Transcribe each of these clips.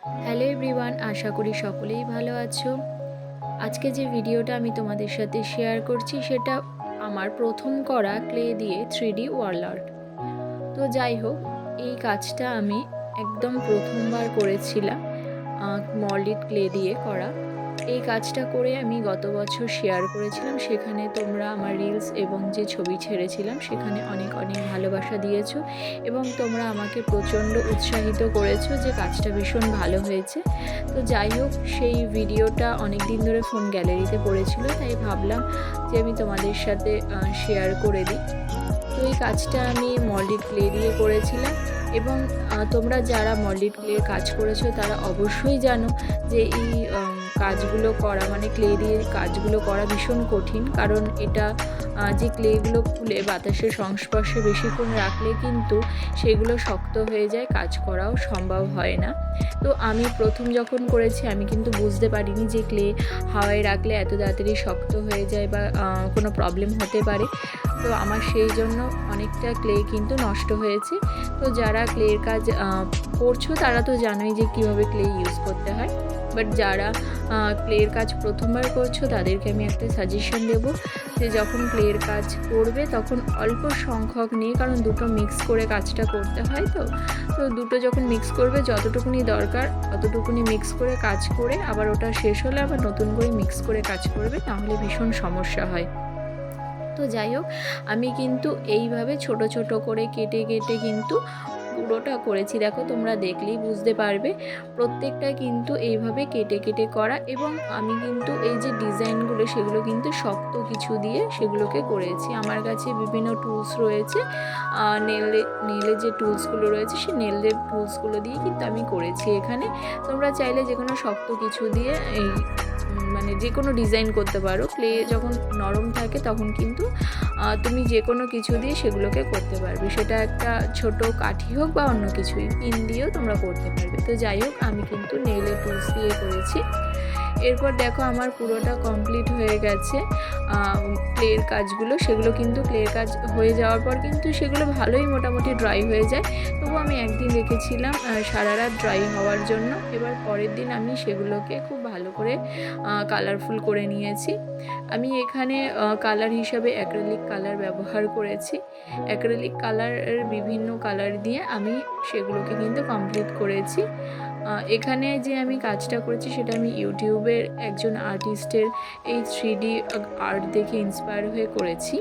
Hello everyone, আশা করি সকলেই ভালো আছো। আজকে যে ভিডিওটা আমি তোমাদের সাথে শেয়ার করছি সেটা আমার প্রথম করা ক্লে দিয়ে 3D ওয়াল আর্ট। তো যাই হোক, এই কাজটা আমি একদম প্রথমবার করেছিলাম মল্ডিড ক্লে দিয়ে করা। এই কাজটা করে আমি গত বছর শেয়ার করেছিলাম, সেখানে তোমরা আমার রিলস এবং যে ছবি ছেড়েছিলাম সেখানে অনেক অনেক ভালোবাসা দিয়েছো এবং তোমরা আমাকে প্রচণ্ড উৎসাহিত করেছো যে কাজটা ভীষণ ভালো হয়েছে। তো যাই হোক, সেই ভিডিওটা অনেক দিন ধরে ফোন গ্যালারিতে পড়েছিল, তাই ভাবলাম যে আমি তোমাদের সাথে শেয়ার করে দিই। তো এই কাজটা আমি মল্ডিড ক্লে দিয়ে করেছিলাম এবং তোমরা যারা মল্ডিড ক্লের কাজ করেছো তারা অবশ্যই জানো যে এই কাজগুলো করা মানে ক্লে দিয়ে কাজগুলো করা ভীষণ কঠিন, কারণ এটা যে ক্লেগুলো খুলে বাতাসের সংস্পর্শে বেশিক্ষণ রাখলে কিন্তু সেগুলো শক্ত হয়ে যায়, কাজ করাও সম্ভব হয় না। তো আমি প্রথম যখন করেছি আমি কিন্তু বুঝতে পারিনি যে ক্লে হাওয়ায় রাখলে এত তাড়াতাড়ি শক্ত হয়ে যায় বা কোনো প্রবলেম হতে পারে। তো আমার সেই জন্য অনেকটা ক্লে কিন্তু নষ্ট হয়েছে। তো যারা ক্লের কাজ করছো তারা তো জানোই যে কীভাবে ক্লে ইউজ করতে হয়, বাট যারা ক্লের কাজ প্রথমবার করছো তাদেরকে আমি একটা সাজেশন দেবো যে যখন ক্লের কাজ করবে তখন অল্প সংখ্যক নিয়ে, কারণ দুটো মিক্স করে কাজটা করতে হয়। তো দুটো যখন মিক্স করবে যতটুকুনি দরকার ততটুকুনি মিক্স করে কাজ করে আবার ওটা শেষ হলে আবার নতুন করে মিক্স করে কাজ করবে, নাহলে ভীষণ সমস্যা হয়। তো যাই হোক, আমি কিন্তু এইভাবে ছোট ছোট করে কেটে কেটে কিন্তু পুরোটা করেছি। দেখো, তোমরা দেখলেই বুঝতে পারবে প্রত্যেকটা কিন্তু এইভাবে কেটে কেটে করা। এবং আমি কিন্তু এই যে ডিজাইনগুলো সেগুলো কিন্তু শক্ত কিছু দিয়ে সেগুলোকে করেছি। আমার কাছে বিভিন্ন টুলস রয়েছে, নেলে যে টুলসগুলো রয়েছে সেই নেলের টুলসগুলো দিয়ে কিন্তু আমি করেছি এখানে। তোমরা চাইলে যে কোনো শক্ত কিছু দিয়ে এই মানে যে কোনো ডিজাইন করতে পারো। ক্লে যখন নরম থাকে তখন কিন্তু তুমি যে কোনো কিছু দিয়ে সেগুলোকে করতে পারবে, সেটা একটা ছোট কাঠি হোক বা অন্য কিছুই, পিন দিয়েও তোমরা করতে পারবে। তো যাই হোক, আমি কিন্তু নেইলের টুলস দিয়ে করেছি। এরপর দেখো আমার পুরোটা কমপ্লিট হয়ে গেছে ক্লের কাজগুলো। সেগুলো কিন্তু ক্লের কাজ হয়ে যাওয়ার পর কিন্তু সেগুলো ভালোই মোটামুটি ড্রাই হয়ে যায়। তবু আমি একদিন রেখেছিলাম সারা রাত ড্রাই হওয়ার জন্য। এবার পরের দিন আমি সেগুলোকে খুব ভালো করে কালারফুল করে নিয়েছি। আমি এখানে কালার হিসাবে অ্যাক্রিলিক কালার ব্যবহার করেছি। অ্যাক্রিলিক কালারের বিভিন্ন কালার দিয়ে আমি সেগুলোকে কিন্তু কমপ্লিট করেছি। এখানে যে আমি কাজটা করেছি সেটা আমি ইউটিউবের একজন আর্টিস্টের এই 3D আর্ট দেখে ইন্সপায়ার হয়ে করেছি।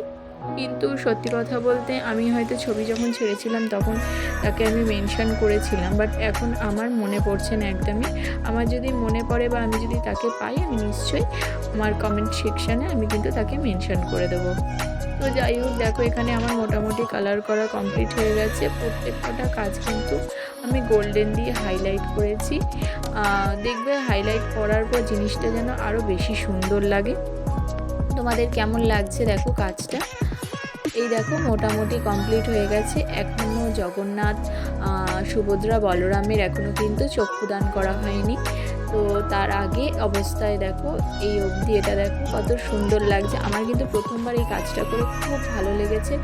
কিন্তু সত্যি কথা বলতে আমি হয়তো ছবি যখন ছেড়েছিলাম তখন তাকে আমি মেনশন করেছিলাম, বাট এখন আমার মনে পড়ছে না একদমই। আমার যদি মনে পড়ে বা আমি যদি তাকে পাই আমি নিশ্চয়ই আমার কমেন্ট সেকশানে আমি কিন্তু তাকে মেনশন করে দেবো। তো যাই হোক, দেখো এখানে আমার মোটামুটি কালার করা কমপ্লিট হয়ে গেছে। প্রত্যেকটা কাজ কিন্তু আমি গোল্ডেন দিয়ে হাইলাইট করেছি। দেখবে হাইলাইট করার পর জিনিসটা যেন আরও বেশি সুন্দর লাগে। তোমাদের কেমন লাগছে দেখো কাজটা। এই দেখো মোটামুটি কমপ্লিট হয়ে গেছে। এখনও জগন্নাথ, সুভদ্রা, বলরামের এখনও কিন্তু চক্ষুদান করা হয়নি। তো তার আগে অবস্থায় দেখো এই অবধি এটা দেখো কত সুন্দর লাগছে। আমার কিন্তু প্রথমবার এই কাজটা করে খুব ভালো লেগেছে।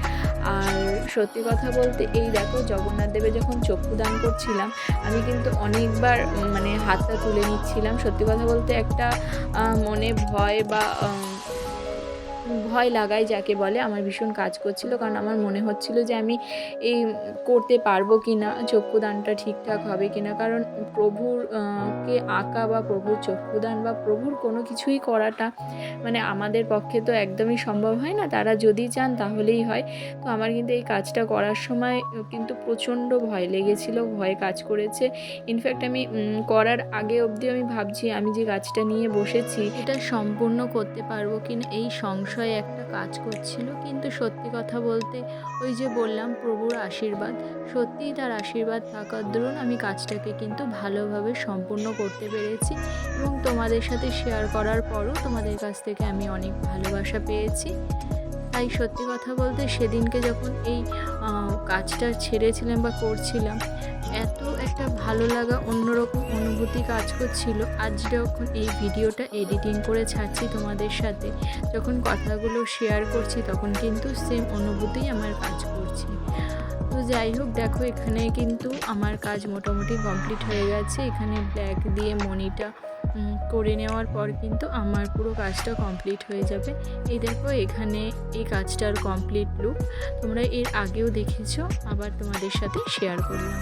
আর সত্যি কথা বলতে এই দেখো জগন্নাথ দেবের যখন চক্ষুদান করছিলাম আমি কিন্তু অনেকবার মানে হাতটা তুলে নিচ্ছিলাম। সত্যি কথা বলতে একটা মনে ভয় বা ভয় লাগাই যাকে বলে আমার ভীষণ কাজ করছিল, কারণ আমার মনে হচ্ছিল যে আমি এই করতে পারবো কি না, চক্ষুদানটা ঠিকঠাক হবে কি না। কারণ প্রভুর কে আঁকা বা প্রভুর চক্ষুদান বা প্রভুর কোনো কিছুই করাটা মানে আমাদের পক্ষে তো একদমই সম্ভব হয় না। তারা যদি চান তাহলেই হয়। তো আমার কিন্তু এই কাজটা করার সময় কিন্তু প্রচণ্ড ভয় লেগেছিল, ভয় কাজ করেছে। ইনফ্যাক্ট আমি করার আগে অবধি আমি ভাবছি আমি যে কাজটা নিয়ে বসেছি এটা সম্পূর্ণ করতে পারবো কি না, এই সংশয় একটা কাজ করছিল। কিন্তু সত্যি কথা বলতে ওই যে বললাম প্রভুর আশীর্বাদ, সত্যিই তার আশীর্বাদ থাকার দরুন আমি কাজটাকে কিন্তু ভালোভাবে সম্পূর্ণ করতে পেরেছি। এবং তোমাদের সাথে শেয়ার করার পরও তোমাদের কাছ থেকে আমি অনেক ভালোবাসা পেয়েছি। তাই সত্যি কথা বলতে সেদিনকে যখন এই কাজটা ছেড়েছিলাম বা করছিলাম, এত একটা ভালো লাগা অন্যরকম অনুভূতি কাজ করছিল। আজ যখন এই ভিডিওটা এডিটিং করে ছাড়ছি তোমাদের সাথে, যখন কথাগুলো শেয়ার করছি তখন কিন্তু সেম অনুভূতিই আমার কাজ করছে। তো যাই হোক, দেখো এখানে কিন্তু আমার কাজ মোটামুটি কমপ্লিট হয়ে গেছে। এখানে ব্ল্যাক দিয়ে মণিটা করে নেওয়ার পর কিন্তু আমার পুরো কাজটা কমপ্লিট হয়ে যাবে। এই দেখো এখানে এই কাজটার কমপ্লিট লুক তোমরা এর আগেও দেখেছো, আবার তোমাদের সাথে শেয়ার করলাম।